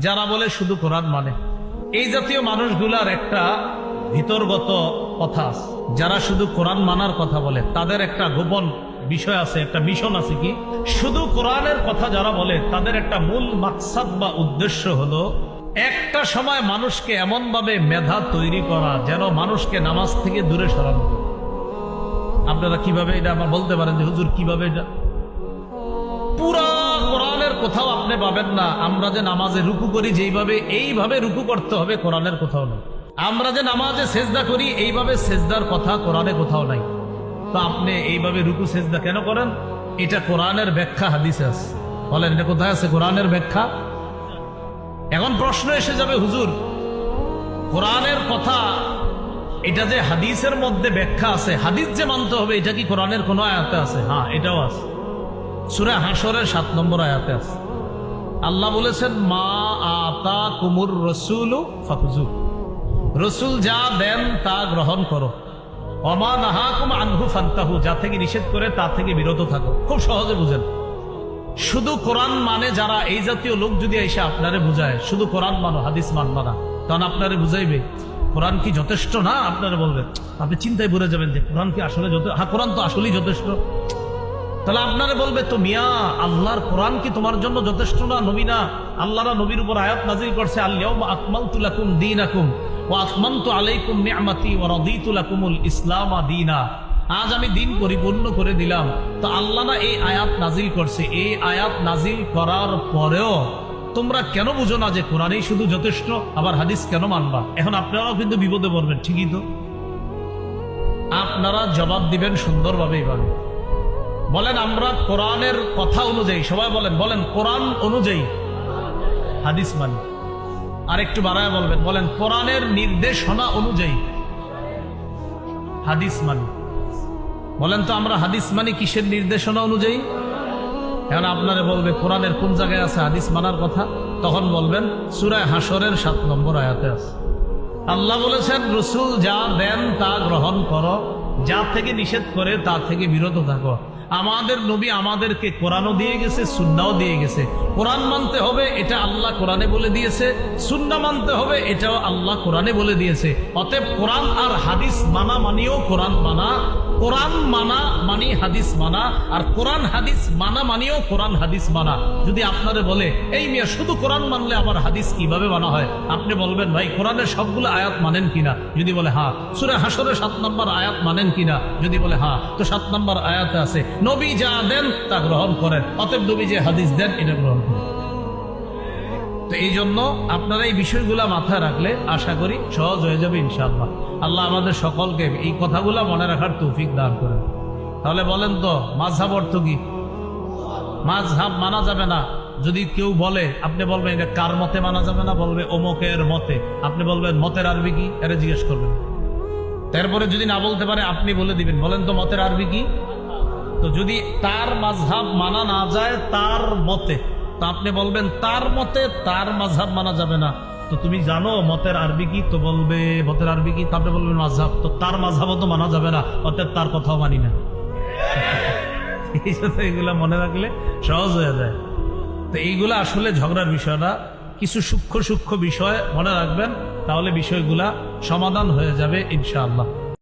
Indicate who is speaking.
Speaker 1: যারা বলে শুধু কোরআন মানে, এই জাতীয় মানুষগুলার একটা ভিতরগত কথা আছে। যারা শুধু কোরআন মানার কথা বলে তাদের একটা গোপন বিষয় আছে, একটা মিশন আছে। কি শুধু কোরআনের কথা যারা বলে তাদের একটা মূল মাকসাদ বা উদ্দেশ্য হলো একটা সময় মানুষকে এমন ভাবে মেধা তৈরি করা যেন মানুষকে নামাজ থেকে দূরে সরানো। আপনারা কিভাবে এটা আমার বলতে পারেন যে হুজুর কিভাবে এটা? পুরা কোরআনের কোথাও আপনি পাবেন না আমরা যে নামাজে রুকু করি যেইভাবে এইভাবে রুকু করতে হবে, কোরআনের কোথাও নেই। আমরা যে নামাজে সেজদা করি এইভাবে সেজদার কথা কোরআনে কোথাও নাই। তো আপনি এইভাবে রুকু সেজদা কেন করেন? এটা কোরআনের ব্যাখ্যা হাদিসে আছে। বলেন এটা কোথায় আছে কোরআনের ব্যাখ্যা? এখন প্রশ্ন এসে যাবে, হুজুর কোরআনের কথা এটা যে হাদিসের মধ্যে ব্যাখ্যা আছে, হাদিস যে মানতে হবে, এটা কি কোরআনের কোন আয়াতে আছে? হ্যাঁ, এটাও আছে। সূরা হাশরের ৭ নম্বর আয়াতে আছে। আল্লাহ বলেছেন, মা আতা কুমুর রসুলু ফাকুজু, রসুল যা দেন তা গ্রহণ করো। ওমা নাহাকুম আনহু ফান্তাহু, যা থেকে নিষেধ করে তা থেকে বিরত থাকো। খুব সহজে বুঝেন। শুধু কোরআন মানে যারা, এই জাতীয় লোক যদি এসে আপনারে বুঝায় শুধু কোরআন মানো হাদিস মানবা না, তখন আপনারে বুঝাইবে কোরআন কি যথেষ্ট না, আপনারা বলবেন, আপনি চিন্তায় পড়ে যাবেন যে কোরআন কি আসলে হ্যাঁ কোরআন তো আসলেই যথেষ্ট। তাহলে আপনারা বলবে, তো মিয়া আল্লাহর কোরআন কি তোমার জন্য যথেষ্ট না? নবী না, আল্লাহরা নবীর উপর আয়াত নাযিল করছে, আল-ইয়াউমা আকমালতু লাকুম দীনাকুম ওয়া আতমামতু আলাইকুম নি'মাতি ওয়া রাদিতু লাকুমুল ইসলামা দীনা, আজ আমি দিন পরিপূর্ণ করে দিলাম। তো আল্লাহ না এই আয়াত নাযিল করছে, এই আয়াত নাযিল করার পরেও তোমরা কেন বুঝো না যে কোরআনই শুধু যথেষ্ট, আবার হাদিস কেন মানবা? এখন আপনারাও কিন্তু বিপদে পড়বেন। ঠিকই তো, আপনারা জবাব দিবেন সুন্দরভাবে। এইভাবে বলেন, আমরা কোরআনের কথা অনুযায়ী, সবাই বলেন, বলেন কোরআন অনুযায়ী হাদিস মানি। আর একটু বাড়ায় বলবেন, বলেন কোরআনের নির্দেশনা অনুযায়ী হাদিস মানি। বলেন তো আমরা হাদিস মানি কিসের নির্দেশনা অনুযায়ী? এখন আপনারা বলবে কোরআনের কোন জায়গায় আছে হাদিস মানার কথা? তখন বলবেন সূরা হাশরের ৭ নম্বর আয়াতে আছে। আল্লাহ বলেছেন, রসুল যা দেন তা গ্রহণ করো, যা থেকে নিষেধ করে তা থেকে বিরত থাকো। আমাদের নবী আমাদেরকে কোরআনও দিয়ে গেছে, সুন্নাও দিয়ে গেছে। কোরআন মানতে হবে, এটা আল্লাহ কোরআনে বলে দিয়েছে। সুন্নাহ মানতে হবে, এটাও আল্লাহ কোরআনে বলে দিয়েছে। অতএব কোরআন আর হাদিস মানা মানিও কোরআন মানা, কোরআন মানা মানি হাদিস মানা, আর কোরআন হাদিস মানা মানিও কোরআন হাদিস মানা। যদি আপনারে বলে, এই মিয়া শুধু কোরআন মানলে আবার হাদিস কিভাবে মানা হয়? আপনি বলবেন, ভাই কোরআনের সবগুলো আয়াত মানেন কিনা? যদি বলে হ্যাঁ। সূরা হাশরের ৭ নম্বর আয়াত মানেন কিনা? যদি বলে হ্যাঁ, তো ৭ নম্বর আয়াতে আছে নবী যা দেন তা গ্রহণ করেন, অতএব নবী যে হাদিস দেন এটা গ্রহণ করেন। তো এই জন্য আপনারা এই বিষয়গুলা মাথায় রাখলে আশা করি সহজ হয়ে যাবে ইনশাআল্লাহ। আল্লাহ আমাদের সকলকে এই কথাগুলা মনে রাখার তৌফিক দান করেন। তাহলে বলেন তো মাযহাব অর্থ কি? মাযহাব মানা যাবে না। যদি কেউ বলে, আপনি বলবেন এটা কার মতে মানা যাবে না? বলবে অমুকের মতে। আপনি বলবেন মতের আরবি কি? এটা জিজ্ঞেস করবেন। তারপরে যদি না বলতে পারে আপনি বলে দিবেন, বলেন তো মতের আরবি কি? তো যদি তার মাযহাব মানা না যায় তার মতে, তো আপনি বলবেন তার মতে তার মাযহাব মানা যাবে না। তো তুমি জানো মতের আরবি কি? তো বলবে মতের আরবি কি? তো আপনি বলবেন মাযহাব। তো তার মাযহাবও তো মানা যাবে না, অতএব তার কথাও মানি না। এইগুলা মনে রাখলে সহজ হয়ে যায়। তো এইগুলা আসলে ঝগড়ার বিষয় না, কিছু সূক্ষ্ম সূক্ষ্ম বিষয় মনে রাখবেন, তাহলে বিষয়গুলা সমাধান হয়ে যাবে ইনশাআল্লাহ।